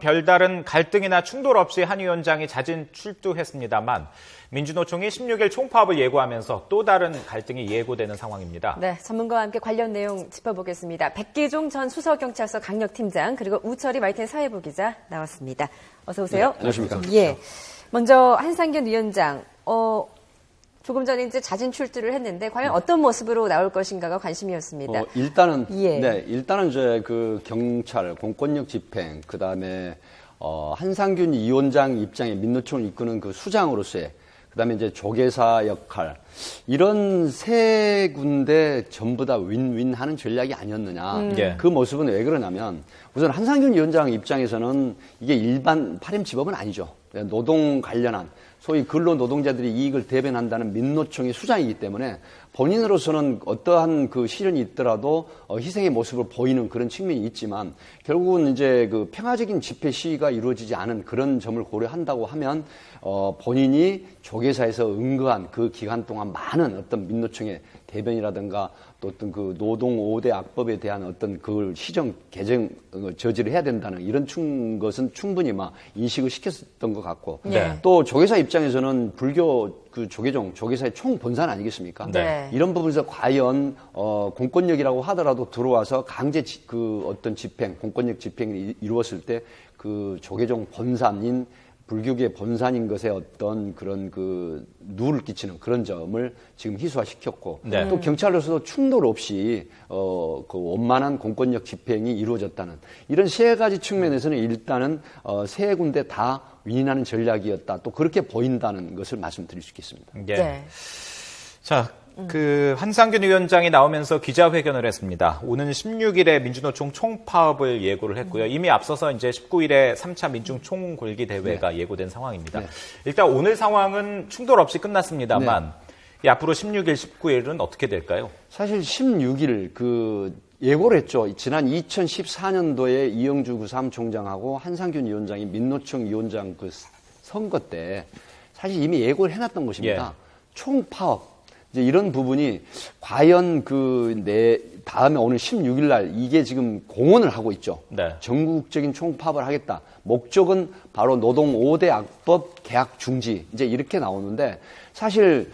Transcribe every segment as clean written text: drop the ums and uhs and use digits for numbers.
별다른 갈등이나 충돌 없이 한 위원장이 자진 출두했습니다만 민주노총이 16일 총파업을 예고하면서 또 다른 갈등이 예고되는 상황입니다. 네, 전문가와 함께 관련 내용 짚어보겠습니다. 백기종 전 수서경찰서 강력팀장 그리고 우철이 마이텐 사회부 기자 나왔습니다. 어서 오세요. 네, 안녕하십니까. 예, 먼저 한상균 위원장 조금 전에 이제 자진 출두를 했는데 과연 어떤 모습으로 나올 것인가가 관심이었습니다. 일단은 예. 일단은 이제 그 경찰 공권력 집행 그다음에 한상균 위원장 입장에 민노총을 이끄는 그 수장으로서의 그다음에 이제 조계사 역할 이런 세 군데 전부 다 윈윈하는 전략이 아니었느냐. 예. 그 모습은 왜 그러냐면 우선 한상균 위원장 입장에서는 이게 일반 파렴치법은 아니죠. 노동 관련한 소위 근로노동자들이 이익을 대변한다는 민노총의 수장이기 때문에 본인으로서는 어떠한 그 시련이 있더라도 희생의 모습을 보이는 그런 측면이 있지만 결국은 이제 그 평화적인 집회 시위가 이루어지지 않은 그런 점을 고려한다고 하면 본인이 조계사에서 응거한 그 기간 동안 많은 어떤 민노총의 대변이라든가 또 어떤 그 노동 5대 악법에 대한 어떤 그 시정 개정 저지를 해야 된다는 이런 것은 충분히 막 인식을 시켰던 것 같고 네. 또 조계사 입장에서는 불교 그 조계사의 총본산 아니겠습니까? 네. 이런 부분에서 과연 공권력이라고 하더라도 들어와서 강제 그 어떤 집행, 공권력 집행이 이루었을 때 그 조계종 본산인 불교계의 본산인 것에 어떤 그런 그 누를 끼치는 그런 점을 지금 희소화시켰고 네. 또 경찰로서도 충돌 없이 그 원만한 공권력 집행이 이루어졌다는 이런 세 가지 측면에서는 일단은 세 군데 다 윈윈하는 전략이었다. 또 그렇게 보인다는 것을 말씀드릴 수 있겠습니다. 예. 네. 자, 그 한상균 위원장이 나오면서 기자회견을 했습니다. 오는 16일에 민주노총 총파업을 예고를 했고요. 이미 앞서서 이제 19일에 3차 민중 총궐기 대회가 예고된 상황입니다. 네. 일단 오늘 상황은 충돌 없이 끝났습니다만 이 앞으로 16일, 19일은 어떻게 될까요? 사실 16일 그 예고를 했죠. 지난 2014년도에 이영주 그 사무총장하고 한상균 위원장이 민노총 위원장 그 선거 때 사실 이미 예고를 해놨던 것입니다. 총파업. 이제 이런 부분이 과연 다음에 오늘 16일 날 이게 지금 공언을 하고 있죠. 네. 전국적인 총파업을 하겠다. 목적은 바로 노동 5대 악법 계약 중지. 이제 이렇게 나오는데 사실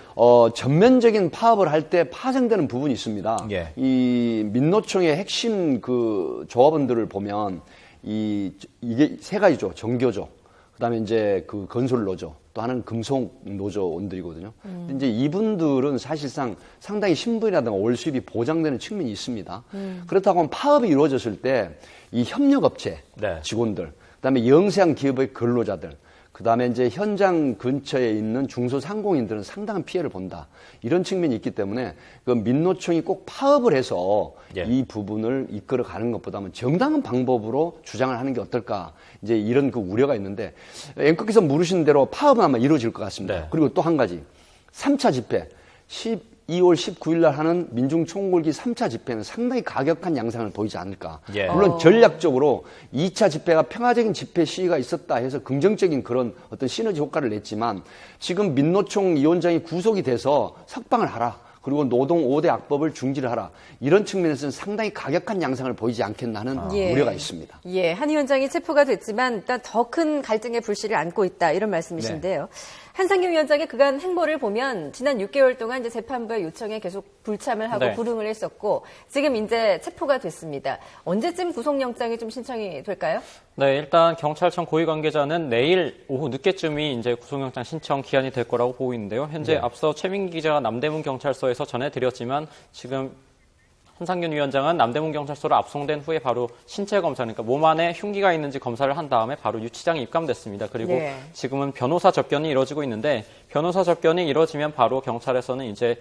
전면적인 파업을 할 때 파생되는 부분이 있습니다. 예. 이 민노총의 핵심 그 조합원들을 보면 이게 세 가지죠. 정교조. 그다음에 이제 그 건설노조. 또 하나는 금속 노조원들이거든요. 근데 이제 이분들은 사실상 상당히 신분이라든가 월수입이 보장되는 측면이 있습니다. 그렇다고 하면 파업이 이루어졌을 때 이 협력업체 네. 직원들, 그다음에 영세한 기업의 근로자들, 그다음에 이제 현장 근처에 있는 중소상공인들은 상당한 피해를 본다. 이런 측면이 있기 때문에 그 민노총이 꼭 파업을 해서 예. 이 부분을 이끌어 가는 것보다는 정당한 방법으로 주장을 하는 게 어떨까. 이제 이런 그 우려가 있는데 앵커께서 물으신 대로 파업은 아마 이루어질 것 같습니다. 네. 그리고 또 한 가지 3차 집회 12월 19일 날 하는 민중총궐기 3차 집회는 상당히 가격한 양상을 보이지 않을까. 예. 물론 전략적으로 2차 집회가 평화적인 집회 시위가 있었다 해서 긍정적인 그런 어떤 시너지 효과를 냈지만 지금 민노총 위원장이 구속이 돼서 석방을 하라. 그리고 노동 5대 악법을 중지를 하라. 이런 측면에서는 상당히 가격한 양상을 보이지 않겠나 하는 우려가 있습니다. 예, 한 위원장이 체포가 됐지만 일단 더 큰 갈등의 불씨를 안고 있다 이런 말씀이신데요. 한상균 위원장의 그간 행보를 보면 지난 6개월 동안 이제 재판부의 요청에 계속 불참을 하고 불응을 했었고 지금 이제 체포가 됐습니다. 언제쯤 구속영장이 좀 신청이 될까요? 네, 일단 경찰청 고위 관계자는 내일 오후 늦게쯤이 이제 구속영장 신청 기한이 될 거라고 보고 있는데요. 현재 앞서 최민기 기자가 남대문 경찰서에서 전해드렸지만 지금 한상균 위원장은 남대문 경찰서로 압송된 후에 바로 신체 검사, 그러니까 몸 안에 흉기가 있는지 검사를 한 다음에 바로 유치장에 입감됐습니다. 그리고 지금은 변호사 접견이 이루어지고 있는데 변호사 접견이 이루어지면 바로 경찰에서는 이제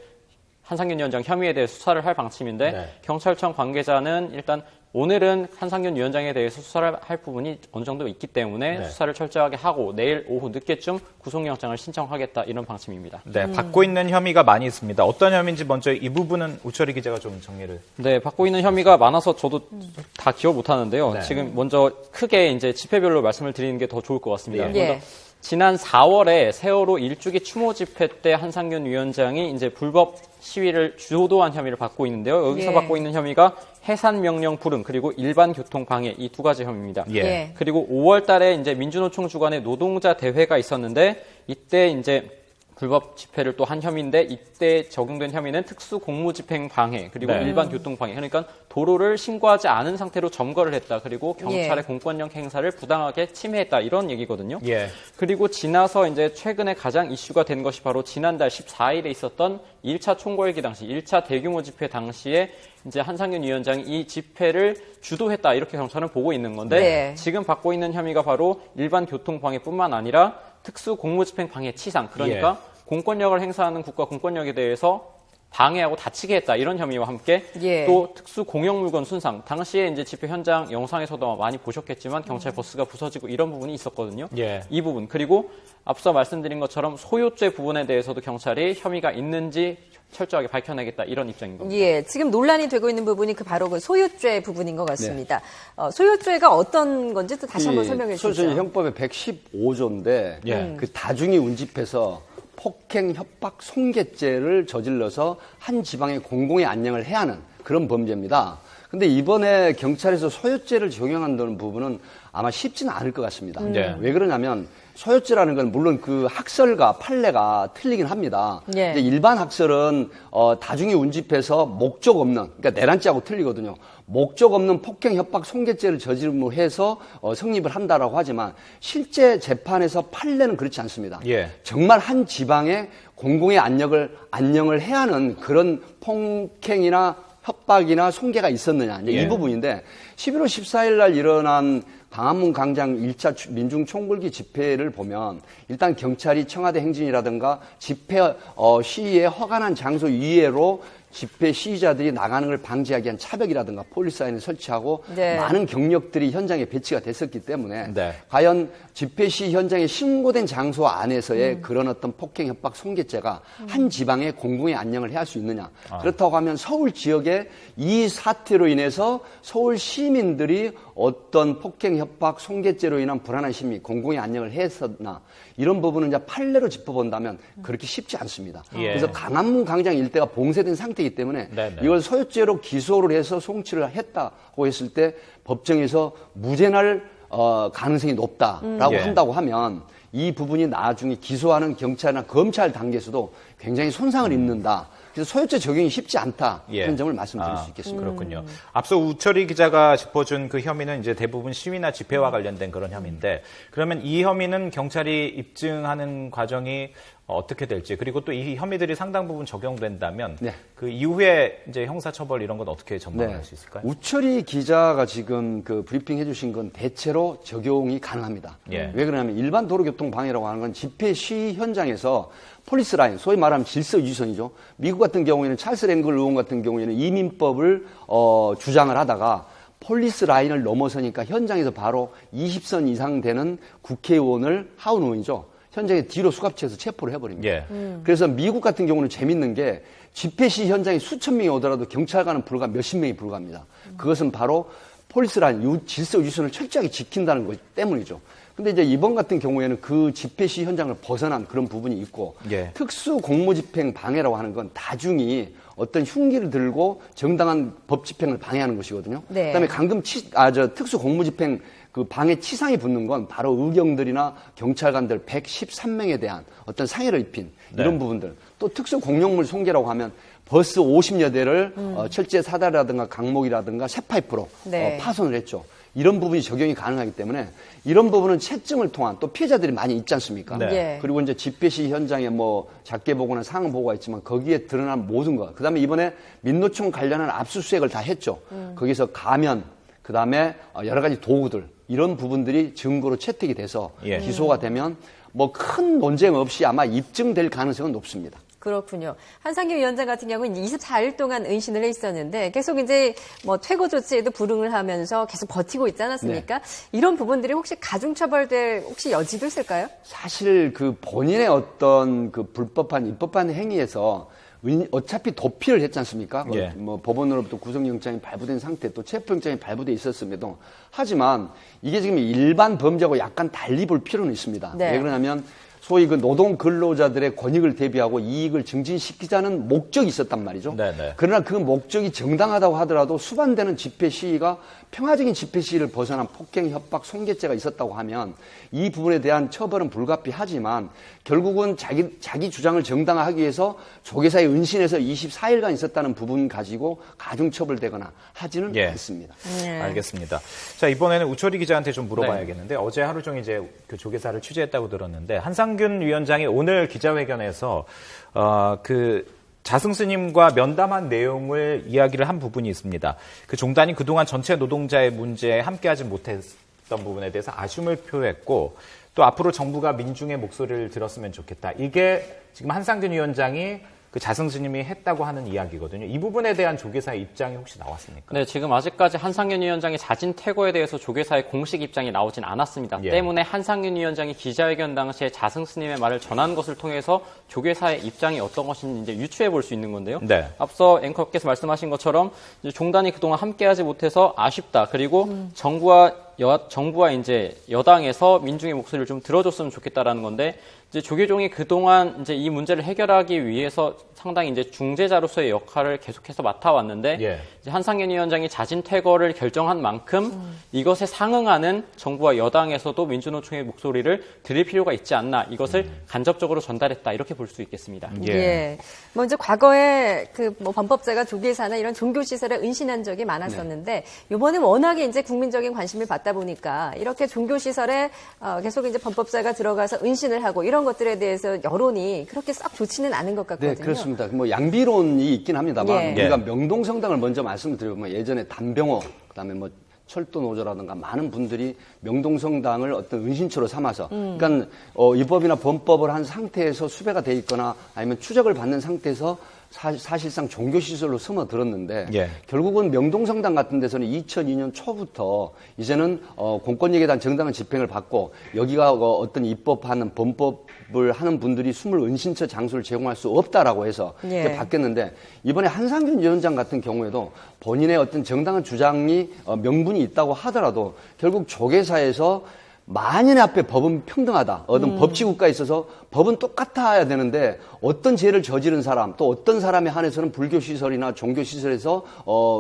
한상균 위원장 혐의에 대해 수사를 할 방침인데 경찰청 관계자는 일단 오늘은 한상균 위원장에 대해서 수사를 할 부분이 어느 정도 있기 때문에 수사를 철저하게 하고 내일 오후 늦게쯤 구속영장을 신청하겠다 이런 방침입니다. 네, 받고 있는 혐의가 많이 있습니다. 어떤 혐의인지 먼저 이 부분은 우철이 기자가 좀 정리를. 네, 받고 있는 혐의가 많아서 저도 다 기억 못 하는데요. 지금 먼저 크게 이제 집회별로 말씀을 드리는 게 더 좋을 것 같습니다. 먼저 지난 4월에 세월호 일주기 추모 집회 때 한상균 위원장이 이제 불법 시위를 주도한 혐의를 받고 있는데요. 여기서 받고 있는 혐의가 해산 명령 불응 그리고 일반 교통 방해 이 두 가지 혐의입니다. 예. 그리고 5월 달에 이제 민주노총 주관의 노동자 대회가 있었는데 이때 이제 불법 집회를 또 한 혐의인데 이때 적용된 혐의는 특수 공무집행 방해 그리고 네. 일반 교통 방해. 그러니까 도로를 신고하지 않은 상태로 점거를 했다. 그리고 경찰의 공권력 행사를 부당하게 침해했다. 이런 얘기거든요. 예. 그리고 지나서 이제 최근에 가장 이슈가 된 것이 바로 지난달 14일에 있었던 1차 총궐기 당시 1차 대규모 집회 당시에 이제 한상균 위원장이 이 집회를 주도했다. 이렇게 경찰은 보고 있는 건데 네. 지금 받고 있는 혐의가 바로 일반 교통 방해뿐만 아니라 특수 공무집행 방해 치상 그러니까 공권력을 행사하는 국가 공권력에 대해서 방해하고 다치게 했다 이런 혐의와 함께 또 특수 공용 물건 순상 당시에 이제 집회 현장 영상에서도 많이 보셨겠지만 경찰 버스가 부서지고 이런 부분이 있었거든요. 예. 이 부분 그리고 앞서 말씀드린 것처럼 소유죄 부분에 대해서도 경찰이 혐의가 있는지 철저하게 밝혀내겠다 이런 입장인 겁니다. 예, 지금 논란이 되고 있는 부분이 바로 그 소유죄 부분인 것 같습니다. 소유죄가 어떤 건지 또 다시 한번 설명해 주시죠. 소유죄 형법의 115조인데 예. 그 다중이 운집해서 폭행, 협박, 손괴죄를 저질러서 한 지방의 공공의 안녕을 해야 하는 그런 범죄입니다. 근데 이번에 경찰에서 소유죄를 적용한다는 부분은 아마 쉽지는 않을 것 같습니다. 왜 그러냐면 소유죄라는 건 물론 그 학설과 판례가 틀리긴 합니다. 근데 일반 학설은 다중이 운집해서 목적 없는, 그러니까 내란죄하고 틀리거든요. 목적 없는 폭행, 협박, 손괴죄를 저지름으로 해서 성립을 한다라고 하지만 실제 재판에서 판례는 그렇지 않습니다. 예. 정말 한 지방의 공공의 안녕을 해야 하는 그런 폭행이나 협박이나 손괴가 있었느냐 이 부분인데 11월 14일 날 일어난 광화문 광장 1차 민중총궐기 집회를 보면 일단 경찰이 청와대 행진이라든가 집회 시위에 허가난 장소 이외로 집회 시위자들이 나가는 걸 방지하기 위한 차벽이라든가 폴리사인을 설치하고 많은 경력들이 현장에 배치가 됐었기 때문에 과연 집회 시위 현장에 신고된 장소 안에서의 그런 어떤 폭행, 협박, 손괴죄가 한 지방의 공공의 안녕을 해야 할 수 있느냐. 그렇다고 하면 서울 지역에 이 사태로 인해서 서울 시민들이 어떤 폭행, 협박, 손괴죄로 인한 불안한 심리, 공공의 안녕을 했었나 이런 부분은 이제 판례로 짚어본다면 그렇게 쉽지 않습니다. 그래서 광화문 광장 일대가 봉쇄된 상태이기 때문에 이걸 소유죄로 기소를 해서 송치를 했다고 했을 때 법정에서 무죄날 가능성이 높다라고 한다고 하면 이 부분이 나중에 기소하는 경찰이나 검찰 단계에서도 굉장히 손상을 입는다. 그래서 소유죄 적용이 쉽지 않다. 그런 점을 말씀드릴 수 있겠습니다. 그렇군요. 앞서 우철희 기자가 짚어준 그 혐의는 이제 대부분 시위나 집회와 관련된 그런 혐의인데 그러면 이 혐의는 경찰이 입증하는 과정이 어떻게 될지 그리고 또 이 혐의들이 상당 부분 적용된다면 그 이후에 이제 형사처벌 이런 건 어떻게 전망할 수 있을까요? 우철희 기자가 지금 그 브리핑 해주신 건 대체로 적용이 가능합니다. 왜 그러냐면 일반 도로교통 방해라고 하는 건 집회 시위 현장에서 폴리스 라인, 소위 말하면 질서 유지선이죠. 미국 같은 경우에는 찰스 랭글 의원 같은 경우에는 이민법을 주장을 하다가 폴리스 라인을 넘어서니까 현장에서 바로 20선 이상 되는 국회의원을 하원 의원이죠. 현장에 뒤로 수갑치해서 체포를 해버립니다. 그래서 미국 같은 경우는 재밌는 게 집회 시 현장에 수천 명이 오더라도 경찰관은 불과 몇십 명이 불과합니다. 그것은 바로 폴리스 라인, 질서 유지선을 철저하게 지킨다는 것 때문이죠. 근데 이제 이번 같은 경우에는 그 집회 시 현장을 벗어난 그런 부분이 있고 특수 공무집행 방해라고 하는 건 다중이 어떤 흉기를 들고 정당한 법 집행을 방해하는 것이거든요. 그다음에 방금 특수 공무집행 그 방해 치상이 붙는 건 바로 의경들이나 경찰관들 113명에 대한 어떤 상해를 입힌 이런 부분들. 또 특수 공용물 손괴라고 하면 버스 50여 대를 철제 사다리라든가 강목이라든가 쇠파이프로 파손을 했죠. 이런 부분이 적용이 가능하기 때문에 이런 부분은 채증을 통한 또 피해자들이 많이 있지 않습니까? 그리고 이제 집회 시 현장에 뭐 작게 보거나 상응 보고가 있지만 거기에 드러난 모든 것. 그다음에 이번에 민노총 관련한 압수수색을 다 했죠. 거기서 가면 그다음에 여러 가지 도구들 이런 부분들이 증거로 채택이 돼서 기소가 되면 뭐 큰 논쟁 없이 아마 입증될 가능성은 높습니다. 그렇군요. 한상균 위원장 같은 경우는 24일 동안 은신을 해 있었는데 계속 이제 뭐 퇴거 조치에도 불응을 하면서 계속 버티고 있지 않았습니까? 이런 부분들이 혹시 가중처벌될 혹시 여지도 있을까요? 사실 그 본인의 어떤 그 불법한 입법한 행위에서 어차피 도피를 했지 않습니까? 뭐 법원으로부터 구속영장이 발부된 상태 또 체포영장이 발부돼 있었음에도 하지만 이게 지금 일반 범죄하고 약간 달리 볼 필요는 있습니다. 왜 그러냐면 소위 그 노동 근로자들의 권익을 대비하고 이익을 증진시키자는 목적이 있었단 말이죠. 네네. 그러나 그 목적이 정당하다고 하더라도 수반되는 집회 시위가 평화적인 집회 시위를 벗어난 폭행, 협박, 손괴죄가 있었다고 하면 이 부분에 대한 처벌은 불가피하지만 결국은 자기 주장을 정당화하기 위해서 조계사에 은신해서 24일간 있었다는 부분 가지고 가중처벌되거나 하지는 않습니다. 알겠습니다. 자, 이번에는 우철이 기자한테 좀 물어봐야겠는데 어제 하루 종일 이제 그 조계사를 취재했다고 들었는데 한상균 위원장이 오늘 기자회견에서 그 자승 스님과 면담한 내용을 이야기를 한 부분이 있습니다. 그 종단이 그동안 전체 노동자의 문제에 함께하지 못했던 부분에 대해서 아쉬움을 표했고 또 앞으로 정부가 민중의 목소리를 들었으면 좋겠다. 이게 지금 한상균 위원장이 그 자승 스님이 했다고 하는 이야기거든요. 이 부분에 대한 조계사의 입장이 혹시 나왔습니까? 네, 지금 아직까지 한상균 위원장의 자진 퇴거에 대해서 조계사의 공식 입장이 나오진 않았습니다. 때문에 한상균 위원장이 기자회견 당시에 자승 스님의 말을 전한 것을 통해서 조계사의 입장이 어떤 것인지 이제 유추해 볼 수 있는 건데요. 네. 앞서 앵커께서 말씀하신 것처럼 이제 종단이 그동안 함께하지 못해서 아쉽다. 그리고 정부와 이제 여당에서 민중의 목소리를 좀 들어줬으면 좋겠다라는 건데 이제 조계종이 그동안 이제 이 문제를 해결하기 위해서 상당히 이제 중재자로서의 역할을 계속해서 맡아왔는데 이제 한상균 위원장이 자진 퇴거를 결정한 만큼 이것에 상응하는 정부와 여당에서도 민주노총의 목소리를 들을 필요가 있지 않나 이것을 간접적으로 전달했다 이렇게 볼 수 있겠습니다. 먼저 과거에 그 뭐 범법자가 조계사나 이런 종교 시설에 은신한 적이 많았었는데 이번에 워낙에 이제 국민적인 관심을 받다 보니까 이렇게 종교 시설에 계속 이제 범법자가 들어가서 은신을 하고 이런 것들에 대해서 여론이 그렇게 썩 좋지는 않은 것 같거든요. 네, 그렇습니다. 뭐 양비론이 있긴 합니다만 우리가 명동성당을 먼저 말씀드리면 예전에 단병호 그다음에 뭐 철도노조라든가 많은 분들이 명동성당을 어떤 은신처로 삼아서 그러니까 입법이나 범법을 한 상태에서 수배가 돼 있거나 아니면 추적을 받는 상태에서 사실상 종교시설로 스며들었는데 결국은 명동성당 같은 데서는 2002년 초부터 이제는 공권력에 대한 정당한 집행을 받고 여기가 어떤 입법하는 범법을 하는 분들이 숨을 은신처 장소를 제공할 수 없다라고 해서 이제 바뀌었는데 이번에 한상균 위원장 같은 경우에도 본인의 어떤 정당한 주장이 명분이 있다고 하더라도 결국 조계사에서 만인의 앞에 법은 평등하다. 어떤 법치국가에 있어서 법은 똑같아야 되는데 어떤 죄를 저지른 사람 또 어떤 사람에 한해서는 불교시설이나 종교시설에서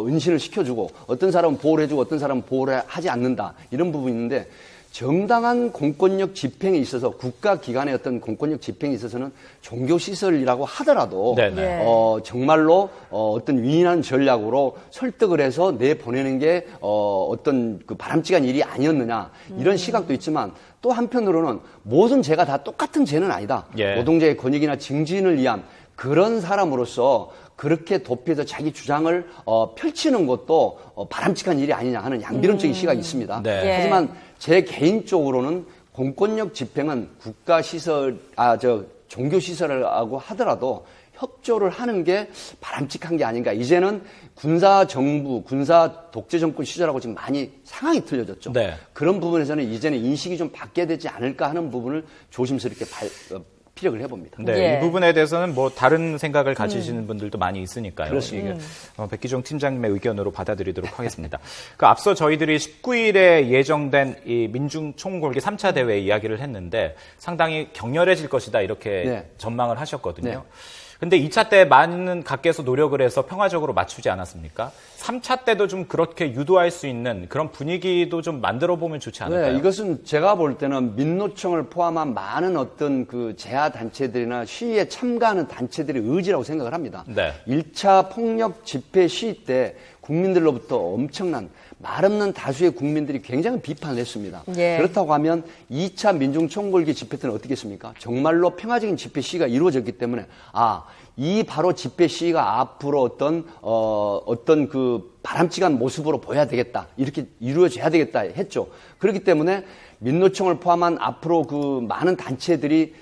은신을 시켜주고 어떤 사람은 보호를 해주고 어떤 사람은 보호를 하지 않는다. 이런 부분이 있는데 정당한 공권력 집행에 있어서 국가기관의 어떤 공권력 집행에 있어서는 종교시설이라고 하더라도 정말로 어떤 위인한 전략으로 설득을 해서 내보내는 게 어떤 그 바람직한 일이 아니었느냐 이런 시각도 있지만 또 한편으로는 모든 죄가 다 똑같은 죄는 아니다. 노동자의 권익이나 증진을 위한 그런 사람으로서 그렇게 도피해서 자기 주장을 펼치는 것도 바람직한 일이 아니냐 하는 양비론적인 시각이 있습니다. 하지만 제 개인적으로는 공권력 집행은 국가시설, 종교시설하고 하더라도 협조를 하는 게 바람직한 게 아닌가. 이제는 군사 정부, 군사 독재 정권 시절하고 지금 많이 상황이 틀려졌죠. 그런 부분에서는 이제는 인식이 좀 바뀌어야 되지 않을까 하는 부분을 조심스럽게 피력을 해봅니다. 이 부분에 대해서는 뭐 다른 생각을 가지시는 분들도 많이 있으니까요. 백기종 팀장님의 의견으로 받아들이도록 하겠습니다. 그 앞서 저희들이 19일에 예정된 이 민중총궐기 3차 대회 이야기를 했는데 상당히 격렬해질 것이다 이렇게 전망을 하셨거든요. 근데 2차 때 많은 각계에서 노력을 해서 평화적으로 맞추지 않았습니까? 3차 때도 좀 그렇게 유도할 수 있는 그런 분위기도 좀 만들어 보면 좋지 않을까요? 이것은 제가 볼 때는 민노총을 포함한 많은 어떤 그 재하 단체들이나 시위에 참가하는 단체들의 의지라고 생각을 합니다. 1차 폭력 집회 시위 때 국민들로부터 엄청난 말없는 다수의 국민들이 굉장히 비판을 했습니다. 그렇다고 하면 2차 민중총궐기 집회 때는 어떻게 했습니까? 정말로 평화적인 집회 시위가 이루어졌기 때문에 이 바로 집회 시위가 앞으로 어떤 그 바람직한 모습으로 보여야 되겠다. 이렇게 이루어져야 되겠다 했죠. 그렇기 때문에 민노총을 포함한 앞으로 그 많은 단체들이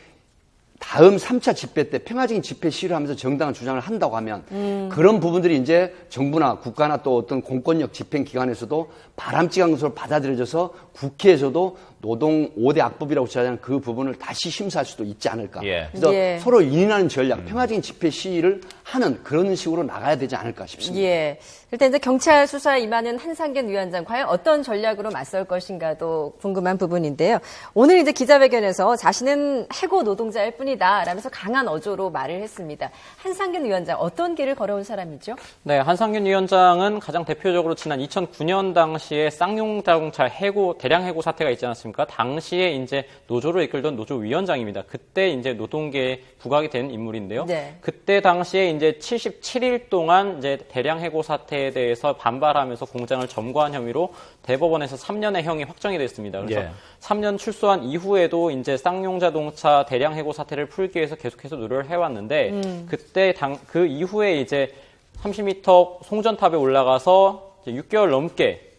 다음 3차 집회 때 평화적인 집회 시위를 하면서 정당한 주장을 한다고 하면 그런 부분들이 이제 정부나 국가나 또 어떤 공권력 집행 기관에서도 바람직한 것으로 받아들여져서 국회에서도 노동 5대 악법이라고 제하는 그 부분을 다시 심사할 수도 있지 않을까. 예. 그래서 예. 서로 인인하는 전략, 평화적인 집회 시위를 하는 그런 식으로 나가야 되지 않을까 싶습니다. 예. 일단 이제 경찰 수사에 임하는 한상균 위원장 과연 어떤 전략으로 맞설 것인가도 궁금한 부분인데요. 오늘 이제 기자회견에서 자신은 해고 노동자일 뿐이다 라면서 강한 어조로 말을 했습니다. 한상균 위원장 어떤 길을 걸어온 사람이죠? 네, 한상균 위원장은 가장 대표적으로 지난 2009년 당시에 쌍용자동차 대량 해고 사태가 있지 않았습니까? 당시에 이제 노조를 이끌던 노조위원장입니다. 그때 이제 노동계에 부각이 된 인물인데요. 네. 그때 당시에 이제 77일 동안 이제 대량 해고 사태에 대해서 반발하면서 공장을 점거한 혐의로 대법원에서 3년의 형이 확정이 됐습니다. 그래서 예. 3년 출소한 이후에도 이제 쌍용자동차 대량 해고 사태를 풀기 위해서 계속해서 노력을 해왔는데 그때 그 이후에 이제 30m 송전탑에 올라가서 이제 6개월 넘게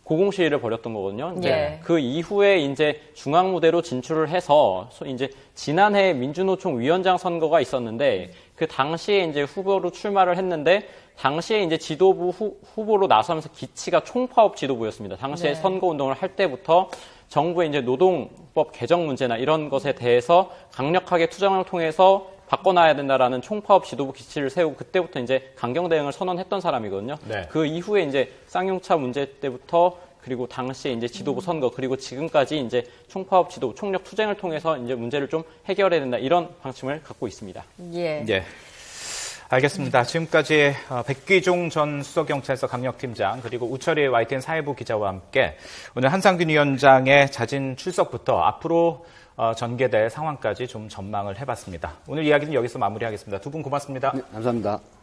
고공 시위를 벌였던 거거든요. 이제 예. 그 이후에 이제 중앙 무대로 진출을 해서 이제 지난해 민주노총 위원장 선거가 있었는데 그 당시에 이제 후보로 출마를 했는데 당시에 이제 지도부 후보로 나서면서 기치가 총파업 지도부였습니다. 당시에 네. 선거 운동을 할 때부터 정부의 이제 노동법 개정 문제나 이런 것에 대해서 강력하게 투쟁을 통해서 바꿔놔야 된다라는 총파업 지도부 기치를 세우고 그때부터 이제 강경 대응을 선언했던 사람이거든요. 네. 그 이후에 이제 쌍용차 문제 때부터 그리고 당시에 이제 지도부 선거 그리고 지금까지 이제 총파업 지도부 총력 투쟁을 통해서 이제 문제를 좀 해결해야 된다 이런 방침을 갖고 있습니다. 예. 예. 알겠습니다. 지금까지 백기종 전 수서경찰서 강력팀장 그리고 우철희 YTN 사회부 기자와 함께 오늘 한상균 위원장의 자진 출석부터 앞으로 전개될 상황까지 좀 전망을 해봤습니다. 오늘 이야기는 여기서 마무리하겠습니다. 두 분 고맙습니다. 네, 감사합니다.